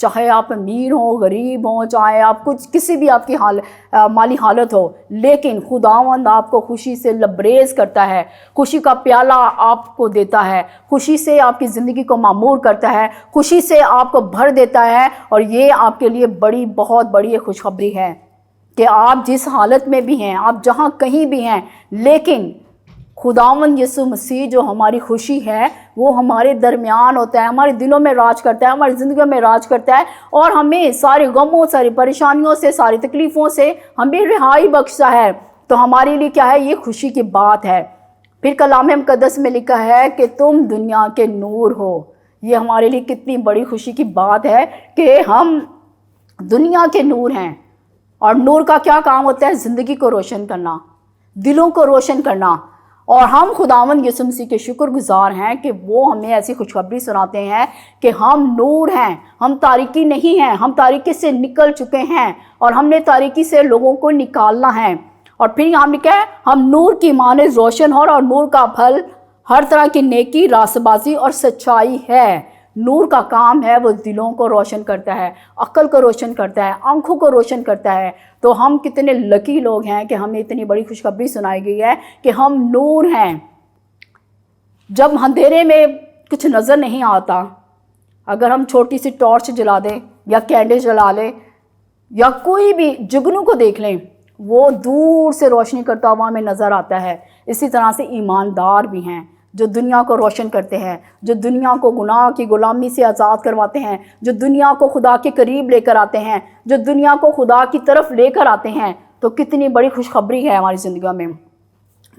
چاہے آپ امیر ہوں، غریب ہوں، چاہے آپ کسی بھی آپ کی مالی حالت ہو، لیکن خداوند آپ کو خوشی سے لبریز کرتا ہے، خوشی کا پیالہ آپ کو دیتا ہے، خوشی سے آپ کی زندگی کو معمور کرتا ہے، خوشی سے آپ کو بھر دیتا ہے. اور یہ آپ کے لیے بہت بڑی خوشخبری ہے کہ آپ جس حالت میں بھی ہیں، آپ جہاں کہیں بھی ہیں، لیکن خداوند یسوع مسیح جو ہماری خوشی ہے وہ ہمارے درمیان ہوتا ہے، ہمارے دلوں میں راج کرتا ہے، ہماری زندگیوں میں راج کرتا ہے، اور ہمیں سارے غموں، ساری پریشانیوں سے، ساری تکلیفوں سے ہمیں رہائی بخشتا ہے. تو ہمارے لیے کیا ہے؟ یہ خوشی کی بات ہے. پھر کلام مقدس میں لکھا ہے کہ تم دنیا کے نور ہو. یہ ہمارے لیے کتنی بڑی خوشی کی بات ہے کہ ہم دنیا کے نور ہیں. اور نور کا کیا کام ہوتا ہے؟ زندگی کو روشن کرنا، دلوں کو روشن کرنا. اور ہم خداوند یسوع مسیح کے شکر گزار ہیں کہ وہ ہمیں ایسی خوشخبری سناتے ہیں کہ ہم نور ہیں، ہم تاریکی نہیں ہیں، ہم تاریکی سے نکل چکے ہیں اور ہم نے تاریکی سے لوگوں کو نکالنا ہے. اور پھر یہاں لکھا ہے ہم نور کی مانند روشن ہو، اور نور کا پھل ہر طرح کی نیکی، راست بازی اور سچائی ہے. نور کا کام ہے وہ دلوں کو روشن کرتا ہے، عقل کو روشن کرتا ہے، آنکھوں کو روشن کرتا ہے. تو ہم کتنے لکی لوگ ہیں کہ ہمیں اتنی بڑی خوشخبری سنائی گئی ہے کہ ہم نور ہیں. جب اندھیرے میں کچھ نظر نہیں آتا، اگر ہم چھوٹی سی ٹارچ جلا دیں یا کینڈل جلا لیں یا کوئی بھی جگنو کو دیکھ لیں، وہ دور سے روشنی کرتا ہوا ہمیں نظر آتا ہے. اسی طرح سے ایماندار بھی ہیں جو دنیا کو روشن کرتے ہیں، جو دنیا کو گناہ کی غلامی سے آزاد کرواتے ہیں، جو دنیا کو خدا کے قریب لے کر آتے ہیں، جو دنیا کو خدا کی طرف لے کر آتے ہیں. تو کتنی بڑی خوشخبری ہے ہماری زندگیوں میں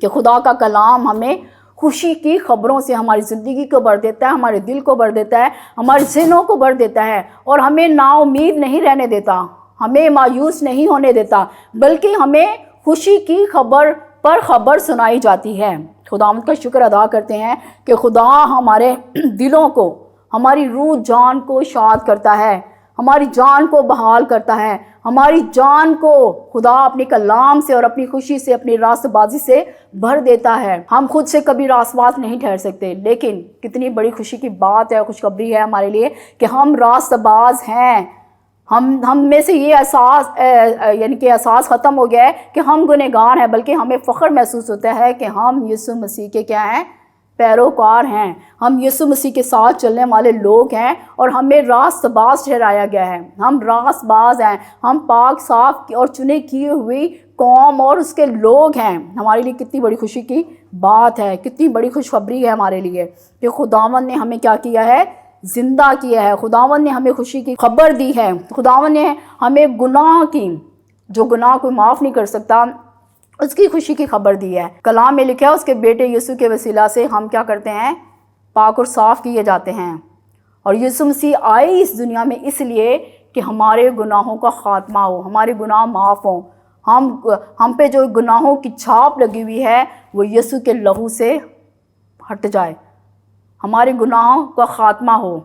کہ خدا کا کلام ہمیں خوشی کی خبروں سے ہماری زندگی کو بھر دیتا ہے، ہمارے دل کو بھر دیتا ہے، ہمارے ذہنوں کو بھر دیتا ہے، اور ہمیں نا امید نہیں رہنے دیتا، ہمیں مایوس نہیں ہونے دیتا، بلکہ ہمیں خوشی کی خبر پر خبر سنائی جاتی ہے. خداوند کا شکر ادا کرتے ہیں کہ خدا ہمارے دلوں کو، ہماری روح جان کو شاد کرتا ہے، ہماری جان کو بحال کرتا ہے، ہماری جان کو خدا اپنے کلام سے اور اپنی خوشی سے، اپنی راست بازی سے بھر دیتا ہے. ہم خود سے کبھی راست باز نہیں ٹھہر سکتے، لیکن کتنی بڑی خوشی کی بات ہے، خوشخبری ہے ہمارے لیے کہ ہم راست باز ہیں. ہم میں سے یہ احساس ختم ہو گیا ہے کہ ہم گنہگار ہیں، بلکہ ہمیں فخر محسوس ہوتا ہے کہ ہم یسوع مسیح کے کیا ہیں؟ پیروکار ہیں. ہم یسوع مسیح کے ساتھ چلنے والے لوگ ہیں اور ہمیں راست باز ٹھہرایا گیا ہے. ہم راست باز ہیں، ہم پاک صاف اور چنے کی ہوئی قوم اور اس کے لوگ ہیں. ہمارے لیے کتنی بڑی خوشی کی بات ہے، کتنی بڑی خوشخبری ہے ہمارے لیے کہ خداوند نے ہمیں کیا کیا ہے؟ زندہ کیا ہے. خداوند نے ہمیں خوشی کی خبر دی ہے. خداوند نے ہمیں گناہ کی، جو گناہ کوئی معاف نہیں کر سکتا، اس کی خوشی کی خبر دی ہے. کلام میں لکھا ہے اس کے بیٹے یسوع کے وسیلہ سے ہم کیا کرتے ہیں؟ پاک اور صاف کیے جاتے ہیں. اور یسوع مسیح آئے اس دنیا میں اس لیے کہ ہمارے گناہوں کا خاتمہ ہو، ہمارے گناہ معاف ہوں. ہم پہ جو گناہوں کی چھاپ لگی ہوئی ہے وہ یسوع کے لہو سے ہٹ جائے، ہمارے گناہوں کا خاتمہ ہو،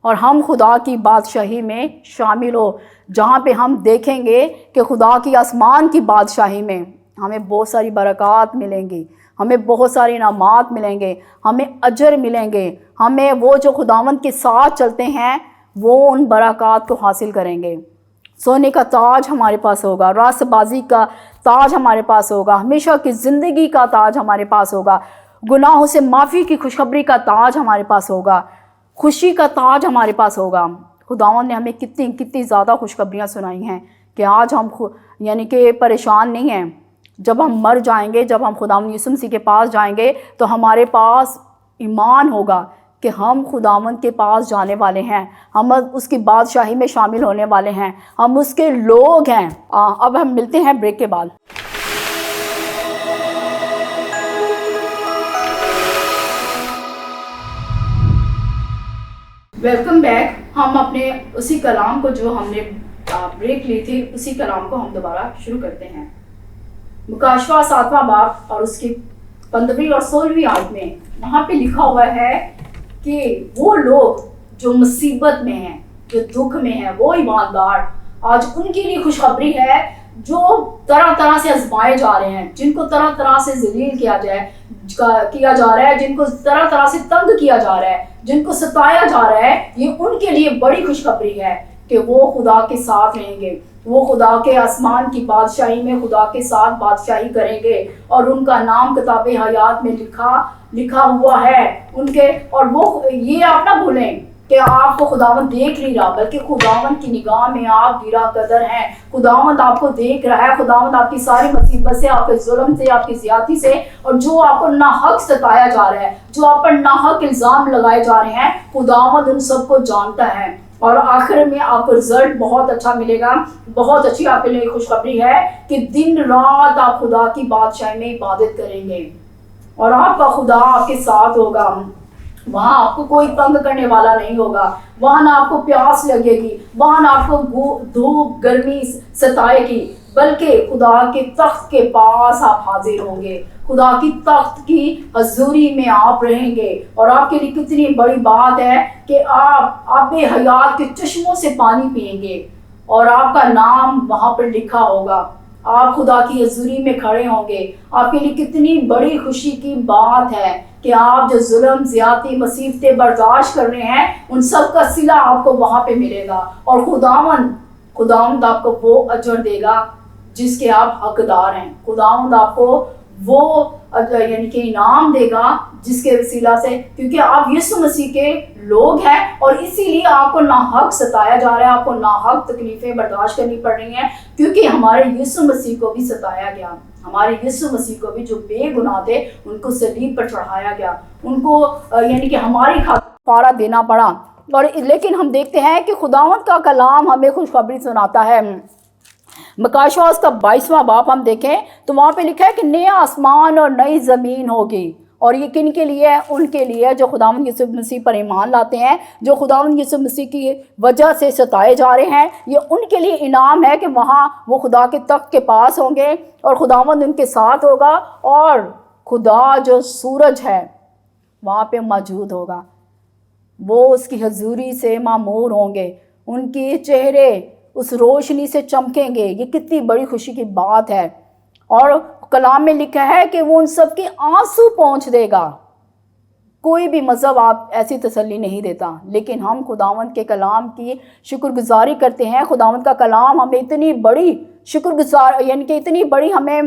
اور ہم خدا کی بادشاہی میں شامل ہو، جہاں پہ ہم دیکھیں گے کہ خدا کی آسمان کی بادشاہی میں ہمیں بہت ساری برکات ملیں گی، ہمیں بہت سارے انعامات ملیں گے، ہمیں اجر ملیں گے. ہمیں وہ جو خداوند کے ساتھ چلتے ہیں وہ ان برکات کو حاصل کریں گے. سونے کا تاج ہمارے پاس ہوگا، راست بازی کا تاج ہمارے پاس ہوگا، ہمیشہ کی زندگی کا تاج ہمارے پاس ہوگا، گناہوں سے معافی کی خوشخبری کا تاج ہمارے پاس ہوگا، خوشی کا تاج ہمارے پاس ہوگا. خداوند نے ہمیں کتنی زیادہ خوشخبریاں سنائی ہیں کہ آج ہم کہ پریشان نہیں ہیں. جب ہم مر جائیں گے، جب ہم خداوند یسوع مسیح کے پاس جائیں گے تو ہمارے پاس ایمان ہوگا کہ ہم خداوند کے پاس جانے والے ہیں، ہم اس کی بادشاہی میں شامل ہونے والے ہیں، ہم اس کے لوگ ہیں. اب ہم ملتے ہیں بریک کے بعد. Welcome back. ہم اپنے اسی کلام کو جو ہم نے بریک لی تھی، اسی کلام کو ہم دوبارہ شروع کرتے ہیں. مکاشفہ 7واں باب اور اس کی 15ویں اور 16ویں آیت میں وہاں پہ لکھا ہوا ہے کہ وہ لوگ جو مصیبت میں ہیں، جو دکھ میں ہیں، وہ ایماندار، آج ان کے لیے خوشخبری ہے جو طرح طرح سے آزمائے جا رہے ہیں، جن کو طرح طرح سے ذلیل کیا جا رہا ہے، جن کو طرح طرح سے تنگ کیا جا رہا ہے، جن کو ستایا جا رہا ہے، یہ ان کے لیے بڑی خوشخبری ہے کہ وہ خدا کے ساتھ رہیں گے، وہ خدا کے آسمان کی بادشاہی میں خدا کے ساتھ بادشاہی کریں گے، اور ان کا نام کتاب حیات میں لکھا ہوا ہے ان کے۔ اور وہ یہ آپ نہ بھولیں کہ آپ کو خداوند دیکھ نہیں رہا، بلکہ خداوند کی نگاہ میں آپ گرا قدر ہیں۔ خداوند آپ کو دیکھ رہا ہے، خداوند آپ کی ساری مصیبت سے، آپ کے ظلم سے، آپ کی زیادتی سے، اور جو آپ کو ناحق ستایا جا رہا ہے، جو آپ پر ناحق الزام لگائے جا رہے ہیں، خداوند ان سب کو جانتا ہے۔ اور آخر میں آپ کو رزلٹ بہت اچھا ملے گا۔ بہت اچھی آپ کے لیے خوشخبری ہے کہ دن رات آپ خدا کی بادشاہی میں عبادت کریں گے، اور آپ کا خدا آپ کے ساتھ ہوگا۔ وہاں آپ کو کوئی تنگ کرنے والا نہیں ہوگا، وہاں نہ آپ کو پیاس لگے گی، وہاں نہ آپ کو دھوپ گرمی ستائے گی، بلکہ خدا کے تخت کے پاس آپ حاضر ہوں گے، خدا کی تخت کی حضوری میں آپ رہیں گے۔ اور آپ کے لیے کتنی بڑی بات ہے کہ آپ آب حیات کے چشموں سے پانی پئیں گے، اور آپ کا نام وہاں پر لکھا ہوگا، آپ خدا کی حضوری میں کھڑے ہوں گے۔ آپ کے لیے کتنی بڑی خوشی کی بات ہے کہ آپ جو ظلم، زیادتی، مصیبتیں برداشت کر رہے ہیں، ان سب کا صلہ آپ کو وہاں پہ ملے گا، اور خداوند آپ کو وہ اجر دے گا جس کے آپ حقدار ہیں۔ خداوند آپ کو وہ یعنی کہ انعام دے گا جس کے وسیلہ سے، کیونکہ آپ یسوع مسیح کے لوگ ہیں، اور اسی لیے آپ کو ناحق ستایا جا رہا ہے، آپ کو ناحق تکلیفیں برداشت کرنی پڑ رہی ہیں، کیونکہ ہمارے یسوع مسیح کو بھی ستایا گیا، ہمارے یسوع مسیح کو بھی جو بے گناہ تھے ان کو صلیب پر چڑھایا گیا، ان کو یعنی کہ ہماری خاطر کفارہ دینا پڑا۔ اور لیکن ہم دیکھتے ہیں کہ خداوند کا کلام ہمیں خوشخبری سناتا ہے۔ مکاشوس کا 22واں باب ہم دیکھیں تو وہاں پہ لکھا ہے کہ نیا آسمان اور نئی زمین ہوگی، اور یہ کن کے لیے؟ ان کے لیے جو خداوند یسوع مسیح پر ایمان لاتے ہیں، جو خداوند یسوع مسیح کی وجہ سے ستائے جا رہے ہیں۔ یہ ان کے لیے انعام ہے کہ وہاں وہ خدا کے تخت کے پاس ہوں گے، اور خداوند ان کے ساتھ ہوگا، اور خدا جو سورج ہے وہاں پہ موجود ہوگا، وہ اس کی حضوری سے معمور ہوں گے، ان کے چہرے اس روشنی سے چمکیں گے۔ یہ کتنی بڑی خوشی کی بات ہے، اور کلام میں لکھا ہے کہ وہ ان سب کے آنسو پہنچ دے گا۔ کوئی بھی مذہب آپ ایسی تسلی نہیں دیتا، لیکن ہم خداوند کے کلام کی شکر گزاری کرتے ہیں۔ خداوند کا کلام ہمیں اتنی بڑی یعنی کہ اتنی بڑی ہمیں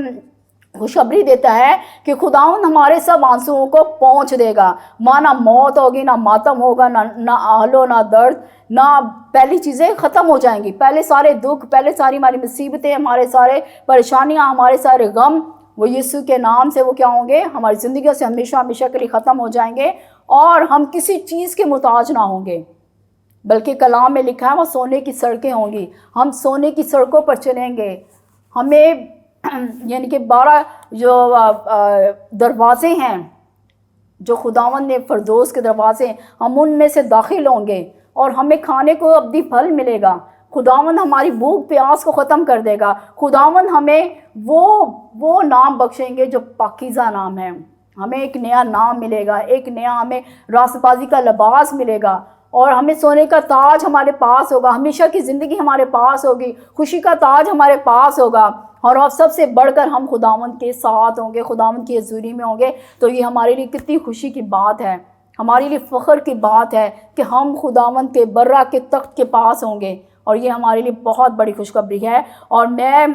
خوشخبری دیتا ہے کہ خداوند ہمارے سب آنسوؤں کو پہنچ دے گا۔ وہاں نہ موت ہوگی، نہ ماتم ہوگا، نہ آہلو، نہ درد، نہ پہلی چیزیں ختم ہو جائیں گی، پہلے سارے دکھ، پہلے ساری ہماری مصیبتیں، ہمارے سارے پریشانیاں، ہمارے سارے غم، وہ یسوع کے نام سے وہ کیا ہوں گے؟ ہماری زندگیوں سے ہمیشہ ہمیشہ کے لیے ختم ہو جائیں گے، اور ہم کسی چیز کے محتاج نہ ہوں گے، بلکہ کلام میں لکھا ہے وہ سونے کی سڑکیں ہوں گی، ہم سونے کی سڑکوں پر چلیں گے۔ ہمیں یعنی کہ 12 جو دروازے ہیں جو خداوند نے فردوس کے دروازے، ہم ان میں سے داخل ہوں گے، اور ہمیں کھانے کو ابدی پھل ملے گا۔ خداوند ہماری بھوک پیاس کو ختم کر دے گا۔ خداوند ہمیں وہ نام بخشیں گے جو پاکیزہ نام ہے۔ ہمیں ایک نیا نام ملے گا، ایک نیا ہمیں راست بازی کا لباس ملے گا، اور ہمیں سونے کا تاج ہمارے پاس ہوگا، ہمیشہ کی زندگی ہمارے پاس ہوگی، خوشی کا تاج ہمارے پاس ہوگا، اور سب سے بڑھ کر ہم خداوند کے ساتھ ہوں گے، خداوند کی حضوری میں ہوں گے۔ تو یہ ہمارے لیے کتنی خوشی کی بات ہے، ہمارے لیے فخر کی بات ہے کہ ہم خداوند کے برہ کے تخت کے پاس ہوں گے، اور یہ ہمارے لیے بہت بڑی خوشخبری ہے۔ اور میں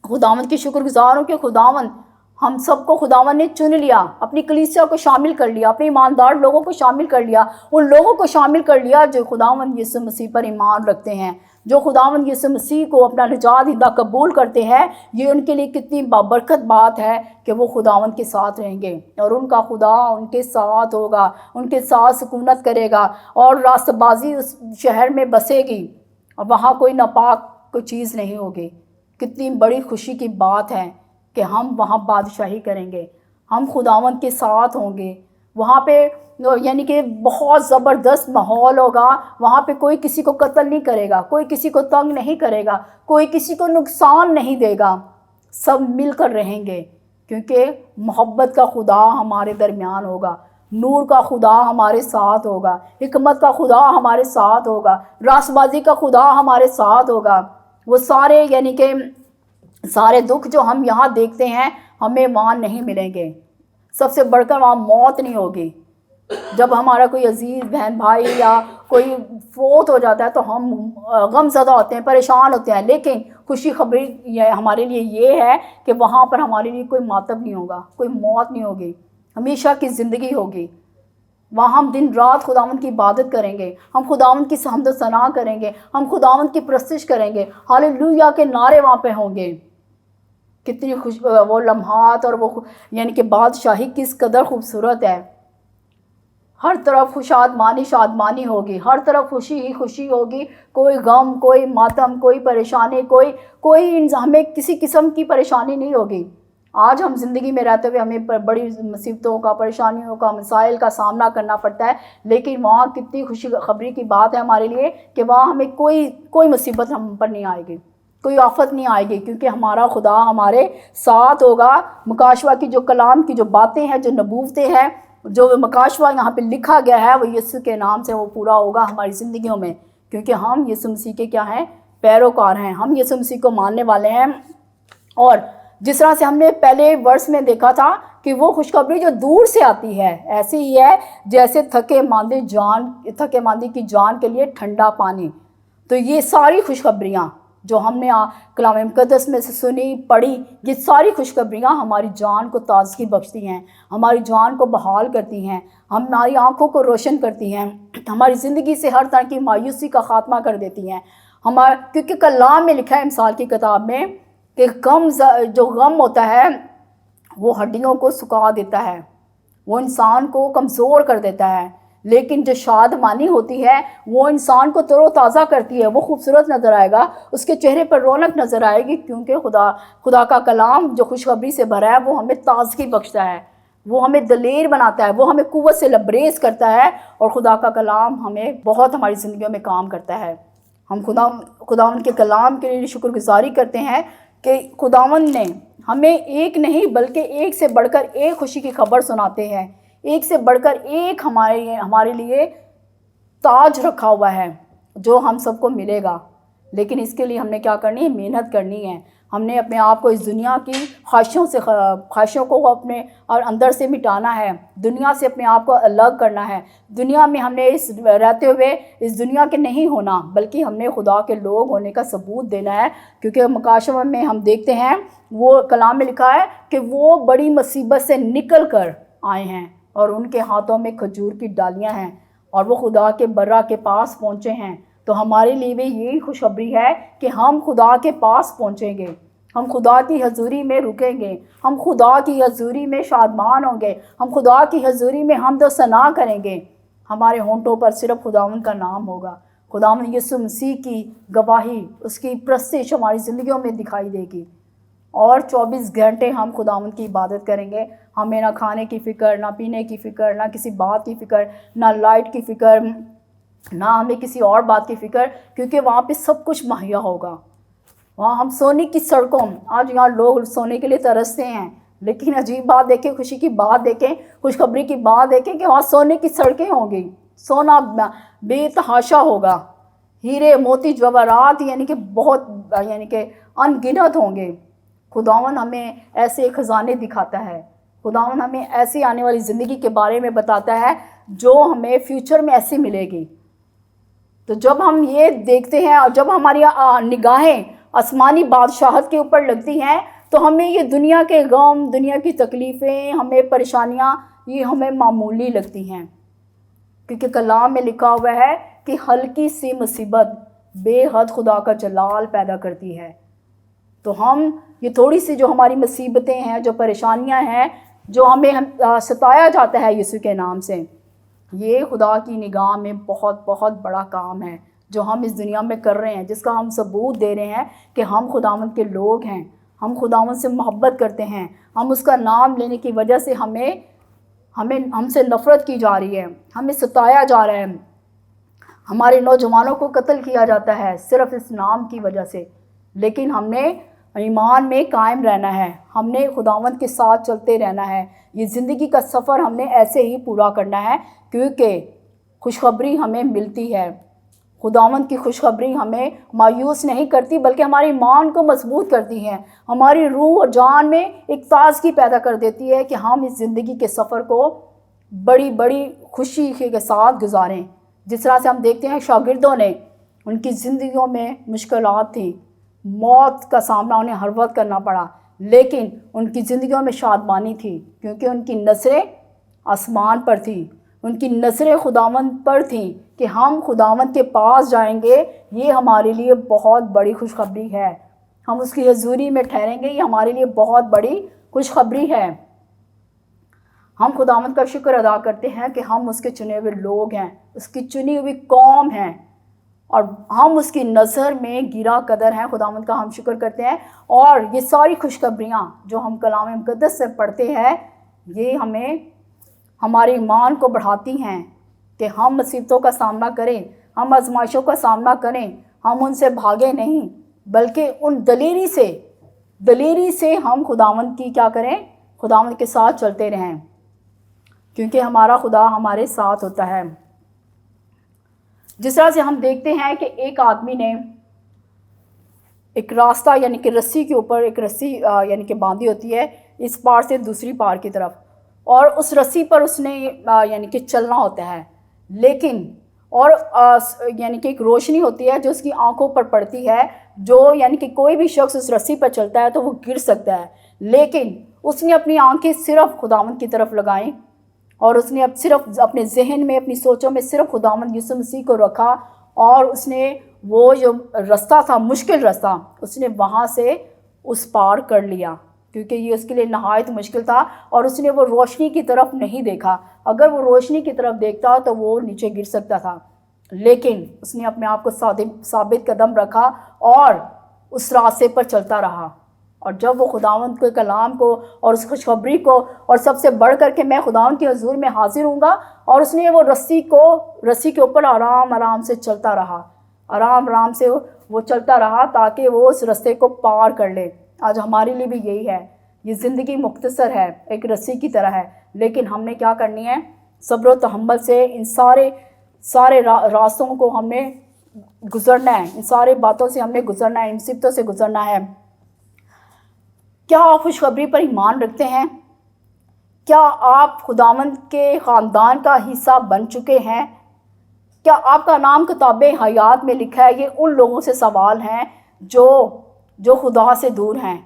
خداوند کی شکر گزار ہوں کہ خداوند ہم سب کو خداوند نے چن لیا، اپنی کلیسیا کو شامل کر لیا، اپنے ایماندار لوگوں کو شامل کر لیا، ان لوگوں کو شامل کر لیا جو خداوند یسوع مسیح پر ایمان رکھتے ہیں، جو خداوند یسوع مسیح کو اپنا نجات دہندہ قبول کرتے ہیں۔ یہ ان کے لیے کتنی بابرکت بات ہے کہ وہ خداوند کے ساتھ رہیں گے، اور ان کا خدا ان کے ساتھ ہوگا، ان کے ساتھ سکونت کرے گا، اور راست بازی اس شہر میں بسے گی، اور وہاں کوئی ناپاک کوئی چیز نہیں ہوگی۔ کتنی بڑی خوشی کی بات ہے کہ ہم وہاں بادشاہی کریں گے، ہم خداوند کے ساتھ ہوں گے۔ وہاں پہ یعنی کہ بہت زبردست ماحول ہوگا، وہاں پہ کوئی کسی کو قتل نہیں کرے گا، کوئی کسی کو تنگ نہیں کرے گا، کوئی کسی کو نقصان نہیں دے گا، سب مل کر رہیں گے، کیونکہ محبت کا خدا ہمارے درمیان ہوگا، نور کا خدا ہمارے ساتھ ہوگا، حکمت کا خدا ہمارے ساتھ ہوگا، راست بازی کا خدا ہمارے ساتھ ہوگا۔ وہ سارے یعنی کہ سارے دکھ جو ہم یہاں دیکھتے ہیں ہمیں وہاں نہیں ملیں گے. سب سے بڑھ کر وہاں موت نہیں ہوگی. جب ہمارا کوئی عزیز بہن بھائی یا کوئی فوت ہو جاتا ہے تو ہم غم زدہ ہوتے ہیں, پریشان ہوتے ہیں, لیکن خوشی خبری یہ ہمارے لیے یہ ہے کہ وہاں پر ہمارے لیے کوئی ماتم نہیں ہوگا, کوئی موت نہیں ہوگی, ہمیشہ کی زندگی ہوگی. وہاں ہم دن رات خداوند کی عبادت کریں گے, ہم خداوند کی حمد و ثنا کریں گے, ہم خداوند کی پرستش کریں گے, ہاللویا کے نعرے وہاں پہ ہوں گے. کتنی وہ لمحات اور وہ یعنی کہ بادشاہی کس قدر خوبصورت ہے. ہر طرف شادمانی ہوگی, ہر طرف خوشی ہی خوشی ہوگی. کوئی غم, کوئی ماتم, کوئی پریشانی, کوئی ہمیں کسی قسم کی پریشانی نہیں ہوگی. آج ہم زندگی میں رہتے ہوئے ہمیں بڑی مصیبتوں کا, پریشانیوں کا, مسائل کا سامنا کرنا پڑتا ہے, لیکن وہاں کتنی خوشی خبری کی بات ہے ہمارے لیے کہ وہاں ہمیں کوئی مصیبت ہم پر نہیں آئے گی, کوئی آفت نہیں آئے گی, کیونکہ ہمارا خدا ہمارے ساتھ ہوگا. مکاشوہ کی جو کلام کی جو باتیں ہیں, جو نبوتیں ہیں, جو مکاشوہ یہاں پہ لکھا گیا ہے وہ یسوع کے نام سے وہ پورا ہوگا ہماری زندگیوں میں, کیونکہ ہم یسوع مسیح کے کیا ہیں, پیروکار ہیں, ہم یسوع مسیح کو ماننے والے ہیں. اور جس طرح سے ہم نے پہلے ورس میں دیکھا تھا کہ وہ خوشخبری جو دور سے آتی ہے ایسی ہی ہے جیسے تھکے ماندی کی جان کے لیے ٹھنڈا پانی. تو یہ ساری خوشخبریاں جو ہم نے کلام مقدس میں سے سنی پڑھی, یہ ساری خوشخبریاں ہماری جان کو تازگی بخشتی ہیں, ہماری جان کو بحال کرتی ہیں, ہماری آنکھوں کو روشن کرتی ہیں, ہماری زندگی سے ہر طرح کی مایوسی کا خاتمہ کر دیتی ہیں. کیونکہ کلام میں لکھا ہے امثال کی کتاب میں کہ جو غم ہوتا ہے وہ ہڈیوں کو سکا دیتا ہے, وہ انسان کو کمزور کر دیتا ہے, لیکن جو شادمانی ہوتی ہے وہ انسان کو تر و تازہ کرتی ہے, وہ خوبصورت نظر آئے گا, اس کے چہرے پر رونق نظر آئے گی, کیونکہ خدا کا کلام جو خوشخبری سے بھرا ہے وہ ہمیں تازگی بخشتا ہے, وہ ہمیں دلیر بناتا ہے, وہ ہمیں قوت سے لبریز کرتا ہے, اور خدا کا کلام ہمیں بہت ہماری زندگیوں میں کام کرتا ہے. ہم خداوند کے کلام کے لیے شکر گزاری کرتے ہیں کہ خداوند نے ہمیں ایک نہیں بلکہ ایک سے بڑھ کر ایک خوشی کی خبر سناتے ہیں, ایک سے بڑھ کر ایک ہمارے لیے تاج رکھا ہوا ہے جو ہم سب کو ملے گا. لیکن اس کے لیے ہم نے کیا کرنی ہے, محنت کرنی ہے. ہم نے اپنے آپ کو اس دنیا کی خواہشوں کو اپنے اور اندر سے مٹانا ہے, دنیا سے اپنے آپ کو الگ کرنا ہے. دنیا میں ہم نے رہتے ہوئے اس دنیا کے نہیں ہونا, بلکہ ہم نے خدا کے لوگ ہونے کا ثبوت دینا ہے. کیونکہ مکاشوہ میں ہم دیکھتے ہیں وہ کلام میں لکھا ہے کہ وہ بڑی مصیبت سے نکل کر آئے ہیں اور ان کے ہاتھوں میں کھجور کی ڈالیاں ہیں, اور وہ خدا کے برہ کے پاس پہنچے ہیں. تو ہمارے لیے بھی یہی خوشخبری ہے کہ ہم خدا کے پاس پہنچیں گے, ہم خدا کی حضوری میں رکیں گے, ہم خدا کی حضوری میں شادمان ہوں گے, ہم خدا کی حضوری میں حمد و ثنا کریں گے. ہمارے ہونٹوں پر صرف خداوند کا نام ہوگا, خداوند یسوع مسیح کی گواہی, اس کی پرستش ہماری زندگیوں میں دکھائی دے گی. اور 24 گھنٹے ہم خداوند کی عبادت کریں گے. ہمیں نہ کھانے کی فکر, نہ پینے کی فکر, نہ کسی بات کی فکر, نہ لائٹ کی فکر, نہ ہمیں کسی اور بات کی فکر, کیونکہ وہاں پہ سب کچھ مہیا ہوگا. وہاں ہم سونے کی سڑکوں, آج یہاں لوگ سونے کے لیے ترستے ہیں, لیکن عجیب بات دیکھیں, خوشی کی بات دیکھیں, خوشخبری کی بات دیکھیں کہ وہاں سونے کی سڑکیں ہوں گی, سونا بے تحاشا ہوگا, ہیرے موتی جواہرات یعنی کہ بہت یعنی کہ ان گنت ہوں گے. خداوند ہمیں ایسے خزانے دکھاتا ہے, خداوند ہمیں ایسی آنے والی زندگی کے بارے میں بتاتا ہے جو ہمیں فیوچر میں ایسی ملے گی. تو جب ہم یہ دیکھتے ہیں اور جب ہماری نگاہیں آسمانی بادشاہت کے اوپر لگتی ہیں تو ہمیں یہ دنیا کے غم, دنیا کی تکلیفیں, ہمیں پریشانیاں یہ ہمیں معمولی لگتی ہیں, کیونکہ کلام میں لکھا ہوا ہے کہ ہلکی سی مصیبت بے حد خدا کا جلال پیدا کرتی ہے. تو ہم یہ تھوڑی سی جو ہماری مصیبتیں ہیں, جو پریشانیاں ہیں, جو ہمیں ستایا جاتا ہے یسوع کے نام سے, یہ خدا کی نگاہ میں بہت بہت بڑا کام ہے جو ہم اس دنیا میں کر رہے ہیں, جس کا ہم ثبوت دے رہے ہیں کہ ہم خداوند کے لوگ ہیں, ہم خداوند سے محبت کرتے ہیں, ہم اس کا نام لینے کی وجہ سے ہم سے نفرت کی جا رہی ہے, ہمیں ستایا جا رہا ہے, ہمارے نوجوانوں کو قتل کیا جاتا ہے صرف اس نام کی وجہ سے. لیکن ہم نے ایمان میں قائم رہنا ہے, ہم نے خداوند کے ساتھ چلتے رہنا ہے. یہ زندگی کا سفر ہم نے ایسے ہی پورا کرنا ہے, کیونکہ خوشخبری ہمیں ملتی ہے, خداوند کی خوشخبری ہمیں مایوس نہیں کرتی بلکہ ہماری ایمان کو مضبوط کرتی ہے، ہماری روح اور جان میں ایک تازگی پیدا کر دیتی ہے کہ ہم اس زندگی کے سفر کو بڑی بڑی خوشی کے ساتھ گزاریں۔ جس طرح سے ہم دیکھتے ہیں شاگردوں نے، ان کی زندگیوں میں مشکلات تھیں، موت کا سامنا انہیں ہر وقت کرنا پڑا، لیکن ان کی زندگیوں میں شادمانی تھی کیونکہ ان کی نظریں آسمان پر تھیں، ان کی نظریں خداوند پر تھیں کہ ہم خداوند کے پاس جائیں گے، یہ ہمارے لیے بہت بڑی خوشخبری ہے، ہم اس کی حضوری میں ٹھہریں گے، یہ ہمارے لیے بہت بڑی خوشخبری ہے۔ ہم خداوند کا شکر ادا کرتے ہیں کہ ہم اس کے چنے ہوئے لوگ ہیں، اس کی چنی ہوئی قوم ہیں، اور ہم اس کی نظر میں گرا قدر ہیں۔ خداوند کا ہم شکر کرتے ہیں، اور یہ ساری خوشخبریاں جو ہم کلام مقدس سے پڑھتے ہیں، یہ ہمیں ہمارے ایمان کو بڑھاتی ہیں کہ ہم مصیبتوں کا سامنا کریں، ہم آزمائشوں کا سامنا کریں، ہم ان سے بھاگیں نہیں بلکہ ان دلیری سے ہم خداوند کی کیا کریں، خداوند کے ساتھ چلتے رہیں، کیونکہ ہمارا خدا ہمارے ساتھ ہوتا ہے۔ جس طرح سے ہم دیکھتے ہیں کہ ایک آدمی نے ایک راستہ یعنی کہ رسی کے اوپر ایک رسی یعنی کہ باندھی ہوتی ہے اس پار سے دوسری پار کی طرف، اور اس رسی پر اس نے یعنی کہ چلنا ہوتا ہے، لیکن اور یعنی کہ ایک روشنی ہوتی ہے جو اس کی آنکھوں پر پڑتی ہے، جو یعنی کہ کوئی بھی شخص اس رسی پر چلتا ہے تو وہ گر سکتا ہے، لیکن اس نے اپنی آنکھیں صرف خداوند کی طرف لگائیں، اور اس نے اب صرف اپنے ذہن میں اپنی سوچوں میں صرف خداوند یسوع مسیح کو رکھا، اور اس نے وہ جو رستہ تھا، مشکل رستہ، اس نے وہاں سے اس پار کر لیا، کیونکہ یہ اس کے لیے نہایت مشکل تھا، اور اس نے وہ روشنی کی طرف نہیں دیکھا۔ اگر وہ روشنی کی طرف دیکھتا تو وہ نیچے گر سکتا تھا، لیکن اس نے اپنے آپ کو ثابت قدم رکھا اور اس راستے پر چلتا رہا۔ اور جب وہ خداوند کے کلام کو اور اس خوشخبری کو، اور سب سے بڑھ کر کے میں خداوند کے حضور میں حاضر ہوں گا، اور اس نے وہ رسی کے اوپر آرام سے چلتا رہا، آرام سے وہ چلتا رہا تاکہ وہ اس رستے کو پار کر لے۔ آج ہمارے لیے بھی یہی ہے، یہ زندگی مختصر ہے، ایک رسی کی طرح ہے، لیکن ہم نے کیا کرنی ہے؟ صبر و تحمل سے ان سارے راستوں کو ہم نے گزرنا ہے، ان سارے باتوں سے ہم نے گزرنا ہے، ان مصیبتوں سے گزرنا ہے۔ کیا آپ خوشخبری پر ایمان رکھتے ہیں؟ کیا آپ خداوند کے خاندان کا حصہ بن چکے ہیں؟ کیا آپ کا نام کتاب حیات میں لکھا ہے؟ یہ ان لوگوں سے سوال ہیں جو خدا سے دور ہیں،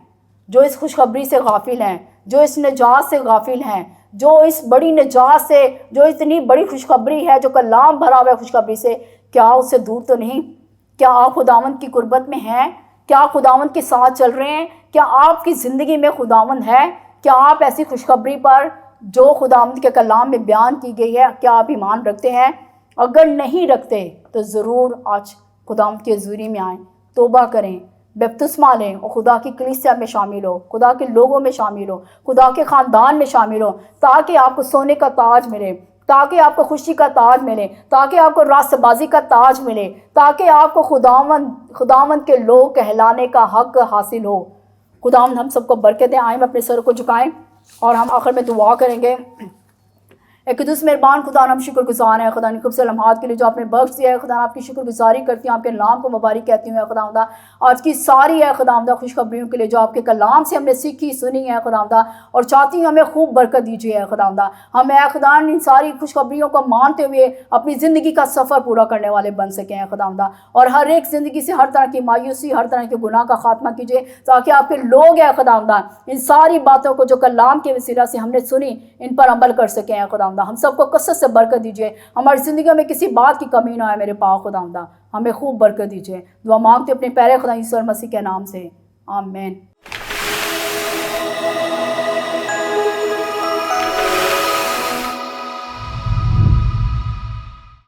جو اس خوشخبری سے غافل ہیں، جو اس نجات سے غافل ہیں، جو اس بڑی نجات سے، جو اتنی بڑی خوشخبری ہے، جو کلام بھرا ہوا ہے خوشخبری سے، کیا اس سے دور تو نہیں؟ کیا آپ خداوند کی قربت میں ہیں؟ کیا آپ خداوند کے ساتھ چل رہے ہیں؟ کیا آپ کی زندگی میں خداوند ہے؟ کیا آپ ایسی خوشخبری پر جو خداوند کے کلام میں بیان کی گئی ہے، کیا آپ ایمان رکھتے ہیں؟ اگر نہیں رکھتے تو ضرور آج خداوند کی حضوری میں آئیں، توبہ کریں، بپتسمہ لیں، اور خدا کی کلیسیا میں شامل ہو، خدا کے لوگوں میں شامل ہو، خدا کے خاندان میں شامل ہو، تاکہ آپ کو سونے کا تاج ملے، تاکہ آپ کو خوشی کا تاج ملے، تاکہ آپ کو راست بازی کا تاج ملے، تاکہ آپ کو خداوند کے لوگ کہلانے کا حق حاصل ہو۔ خداوند ہم سب کو برکت دے۔ آئیں اپنے سر کو جھکائیں اور ہم آخر میں دعا کریں گے۔ اے قدوس مہربان خدا، ہم شکر گزار ہیں خدا نے خوبصورت لمحات کے لیے جو آپ نے بخش دیا ہے۔ خدا آپ کی شکر گزاری کرتی ہوں، آپ کے نام کو مبارک کہتی ہوں۔ خدا آج کی ساری ہے خدا خوشخبریوں کے لیے جو آپ کے کلام سے ہم نے سیکھی سنی ہے خدا، اور چاہتی ہوں ہمیں خوب برکت دیجیے خدا۔ ہم اے خدا ان ساری خوشخبریوں کو مانتے ہوئے اپنی زندگی کا سفر پورا کرنے والے بن سکیں خدا، اور ہر ایک زندگی سے ہر طرح کی مایوسی، ہر طرح کے گناہ کا خاتمہ کیجیے، تاکہ آپ کے لوگ ہیں خدا ان ساری باتوں کو جو کلام کے وسیلہ سے ہم نے سنی ان پر عمل کر سکیں خدا۔ ہم سب کو کثرت سے برکت دیجیے، ہماری زندگیوں میں کسی بات کی کمی نہ آئے میرے پاک خدا، ہمیں خوب برکت دیجیے۔ دعا مانگتے اپنے پیارے خدا یسوع مسیح کے نام سے، آمین۔